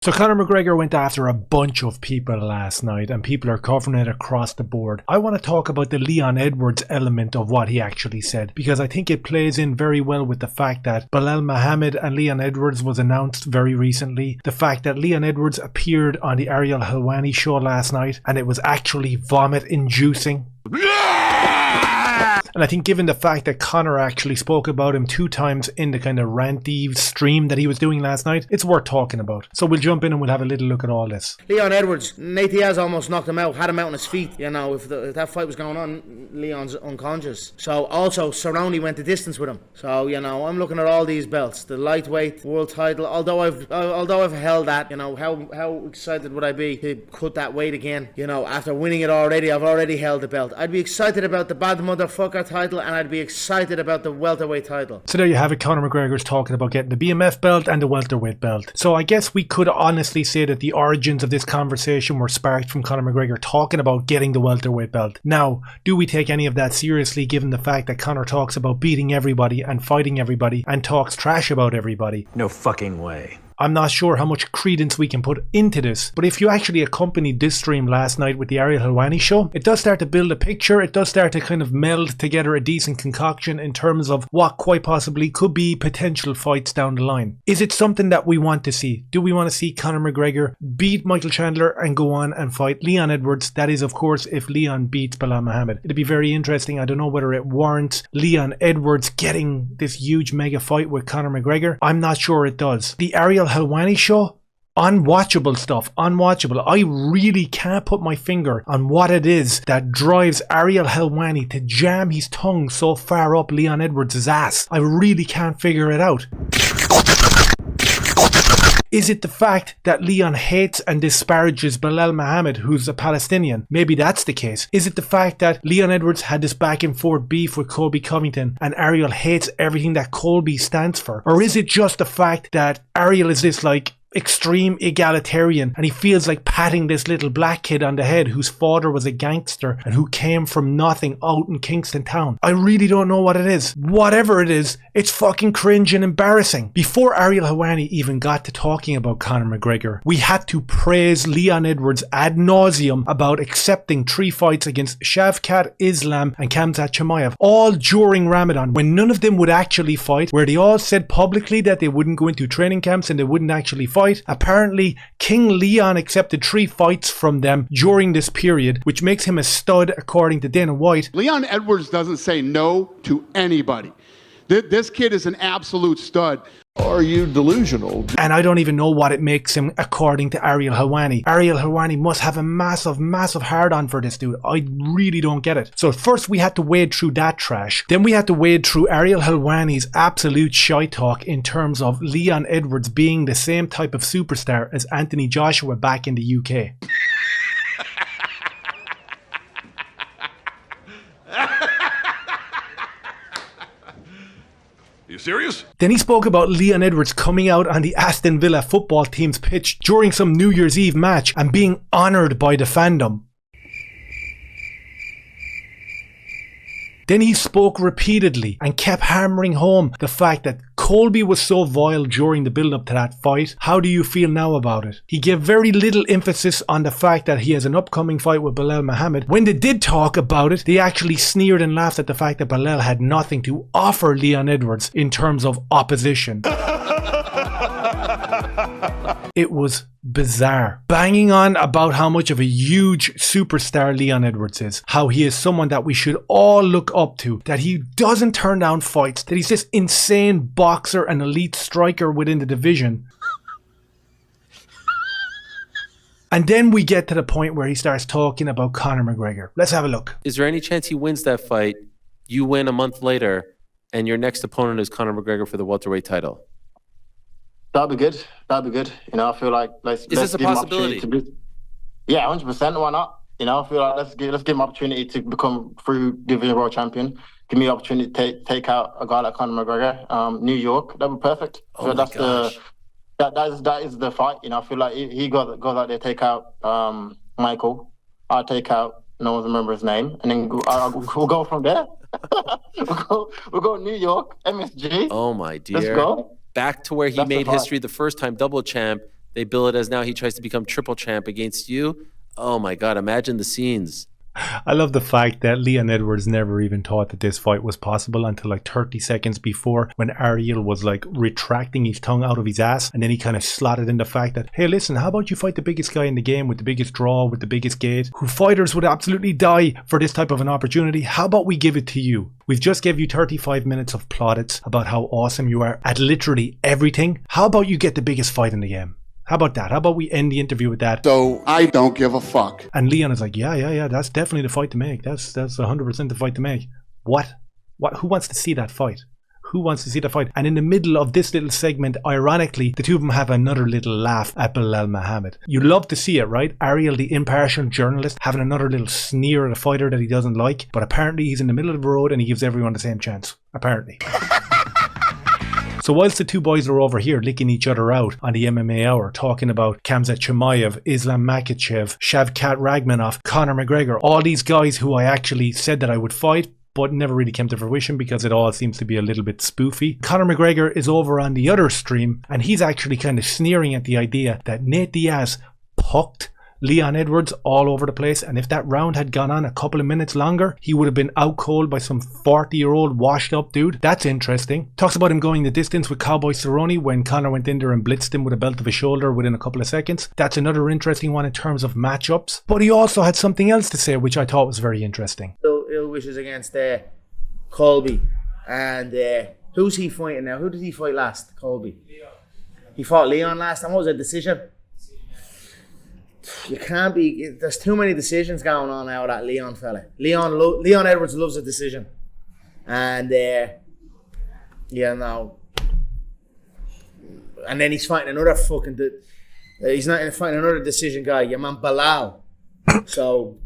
So Conor McGregor went after a bunch of people last night, and people are covering it across the board. I want to talk about the Leon Edwards element of what he actually said, because I think it plays in very well with the fact that Belal Muhammad and Leon Edwards was announced very recently. The fact that Leon Edwards appeared on the Ariel Helwani show last night, and it was actually vomit-inducing. And I think given the fact that Conor actually spoke about him 2 times in the kind of ranty stream that he was doing last night, it's worth talking about. So we'll jump in and we'll have a little look at all this. Leon Edwards, Nate Diaz almost knocked him out, had him out on his feet. You know, if that fight was going on, Leon's unconscious. So also, Cerrone went the distance with him. So, you know, I'm looking at all these belts. The lightweight world title, although I've held that, you know, how excited would I be to cut that weight again? You know, after winning it already, I've already held the belt. I'd be excited about the bad motherfucker title, and I'd be excited about the welterweight title. So there you have it. Conor McGregor's talking about getting the BMF belt and the welterweight belt. So I guess we could honestly say that the origins of this conversation were sparked from Conor McGregor talking about getting the welterweight belt. Now, do we take any of that seriously given the fact that Conor talks about beating everybody and fighting everybody and talks trash about everybody? No fucking way. I'm not sure how much credence we can put into this, but if you actually accompanied this stream last night with the Ariel Helwani show, it does start to build a picture. It does start to kind of meld together a decent concoction in terms of what quite possibly could be potential fights down the line. Is it something that we want to see? Do we want to see Conor McGregor beat Michael Chandler and go on and fight Leon Edwards? That is, of course, if Leon beats Belal Muhammad. It'd be very interesting. I don't know whether it warrants Leon Edwards getting this huge mega fight with Conor McGregor. I'm not sure it does. The Ariel Helwani show, unwatchable stuff, unwatchable. I really can't put my finger on what it is that drives Ariel Helwani to jam his tongue so far up Leon Edwards' ass. I really can't figure it out. Is it the fact that Leon hates and disparages Belal Muhammad, who's a Palestinian? Maybe that's the case. Is it the fact that Leon Edwards had this back and forth beef with Colby Covington and Ariel hates everything that Colby stands for? Or is it just the fact that Ariel is this like extreme egalitarian and he feels like patting this little black kid on the head whose father was a gangster and who came from nothing out in Kingston Town? I really don't know what it is. Whatever it is, it's fucking cringe and embarrassing. Before Ariel Helwani even got to talking about Conor McGregor, we had to praise Leon Edwards ad nauseum about accepting 3 fights against Shavkat Islam and Khamzat Chimaev, all during Ramadan, when none of them would actually fight, where they all said publicly that they wouldn't go into training camps and they wouldn't actually fight. Apparently, King Leon accepted 3 fights from them during this period, which makes him a stud according to Dana White. Leon Edwards doesn't say no to anybody. This kid is an absolute stud. Are you delusional? And I don't even know what it makes him according to Ariel Helwani. Ariel Helwani must have a massive hard-on for this dude. I really don't get it. So first we had to wade through that trash. Then we had to wade through Ariel Helwani's absolute shite talk in terms of Leon Edwards being the same type of superstar as Anthony Joshua back in the UK. You serious? Then he spoke about Leon Edwards coming out on the Aston Villa football team's pitch during some New Year's Eve match and being honoured by the fandom. Then he spoke repeatedly and kept hammering home the fact that Colby was so vile during the build-up to that fight. How do you feel now about it? He gave very little emphasis on the fact that he has an upcoming fight with Belal Muhammad. When they did talk about it, they actually sneered and laughed at the fact that Belal had nothing to offer Leon Edwards in terms of opposition. It was bizarre. Banging on about how much of a huge superstar Leon Edwards is. How he is someone that we should all look up to. That he doesn't turn down fights. That he's this insane boxer and elite striker within the division. And then we get to the point where he starts talking about Conor McGregor. Let's have a look. Is there any chance he wins that fight, you win a month later, and your next opponent is Conor McGregor for the welterweight title? That'd be good. That'd be good. You know, I feel like let's this a give him possibility? opportunity to yeah, 100%. Why not? You know, I feel like let's give him opportunity to become through division world champion. Give me the opportunity to take out a guy like Conor McGregor. New York, that'd be perfect. So that's that is the fight. You know, I feel like he goes out there, take out Michael. I'll take out no one remember his name, and then we'll go from there. we'll go New York, MSG. Oh my dear. Let's go. Back to where he made history the first time, double champ. They bill it as now he tries to become triple champ against you. Oh my God, imagine the scenes. I love the fact that Leon Edwards never even thought that this fight was possible until like 30 seconds before, when Ariel was like retracting his tongue out of his ass, and then he kind of slotted in the fact that, hey listen, how about you fight the biggest guy in the game with the biggest draw, with the biggest gate, who fighters would absolutely die for this type of an opportunity. How about we give it to you? We've just gave you 35 minutes of plaudits about how awesome you are at literally everything. How about you get the biggest fight in the game? How about that? How about we end the interview with that? So I don't give a fuck. And Leon is like, yeah, that's definitely the fight to make. That's 100% the fight to make. What? Who wants to see that fight? Who wants to see that fight? And in the middle of this little segment, ironically, the two of them have another little laugh at Belal Muhammad. You love to see it, right? Ariel, the impartial journalist, having another little sneer at a fighter that he doesn't like. But apparently he's in the middle of the road and he gives everyone the same chance. Apparently. So whilst the two boys are over here licking each other out on the MMA Hour, talking about Khamzat Chimaev, Islam Makhachev, Shavkat Rakhmonov, Conor McGregor, all these guys who I actually said that I would fight, but never really came to fruition because it all seems to be a little bit spoofy. Conor McGregor is over on the other stream, and he's actually kind of sneering at the idea that Nate Diaz pucked Leon Edwards all over the place, and if that round had gone on a couple of minutes longer, he would have been out cold by some 40-year-old washed up dude. That's interesting. Talks about him going the distance with Cowboy Cerrone when Conor went in there and blitzed him with a belt of his shoulder within a couple of seconds. That's another interesting one in terms of matchups. But he also had something else to say which I thought was very interesting. Ill wishes against Colby. And who's he fighting now? Who did he fight last? Colby. He fought Leon last time. What was a decision? You can't be. There's too many decisions going on now with that Leon fella. Leon Edwards loves a decision, and no. And then he's fighting another fucking. He's not fighting another decision guy. Your man Belal. So,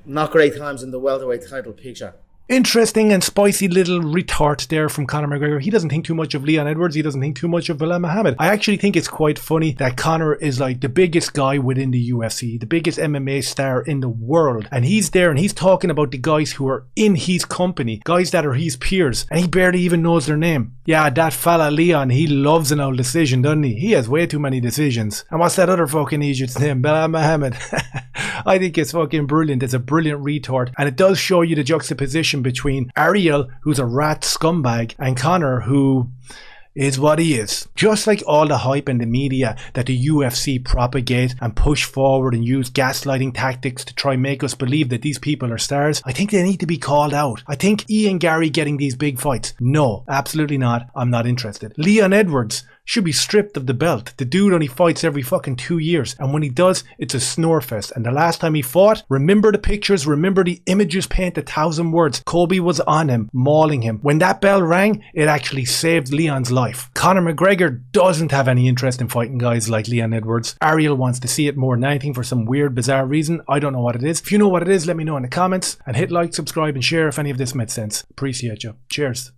not great times in the welterweight title picture. Interesting and spicy little retort there from Conor McGregor. He doesn't think too much of Leon Edwards. He doesn't think too much of Belal Muhammad. I actually think it's quite funny that Conor is like the biggest guy within the UFC, the biggest MMA star in the world. And he's there and he's talking about the guys who are in his company, guys that are his peers, and he barely even knows their name. Yeah, that fella Leon, he loves an old decision, doesn't he? He has way too many decisions. And what's that other fucking Egypt's name? Belal Muhammad. I think it's fucking brilliant. It's a brilliant retort. And it does show you the juxtaposition between Ariel, who's a rat scumbag, and Conor, who is what he is. Just like all the hype in the media that the UFC propagate and push forward and use gaslighting tactics to try and make us believe that these people are stars, I think they need to be called out. I think Ian Gary getting these big fights, no, absolutely not. I'm not interested. Leon Edwards should be stripped of the belt. The dude only fights every fucking 2 years, and when he does, it's a snore fest. And the last time he fought, remember the pictures, remember the images paint 1,000 words. Colby was on him, mauling him. When that bell rang, it actually saved Leon's life. Conor McGregor doesn't have any interest in fighting guys like Leon Edwards. Ariel wants to see it more than anything for some weird, bizarre reason. I don't know what it is. If you know what it is, let me know in the comments, and hit like, subscribe, and share if any of this made sense. Appreciate you. Cheers.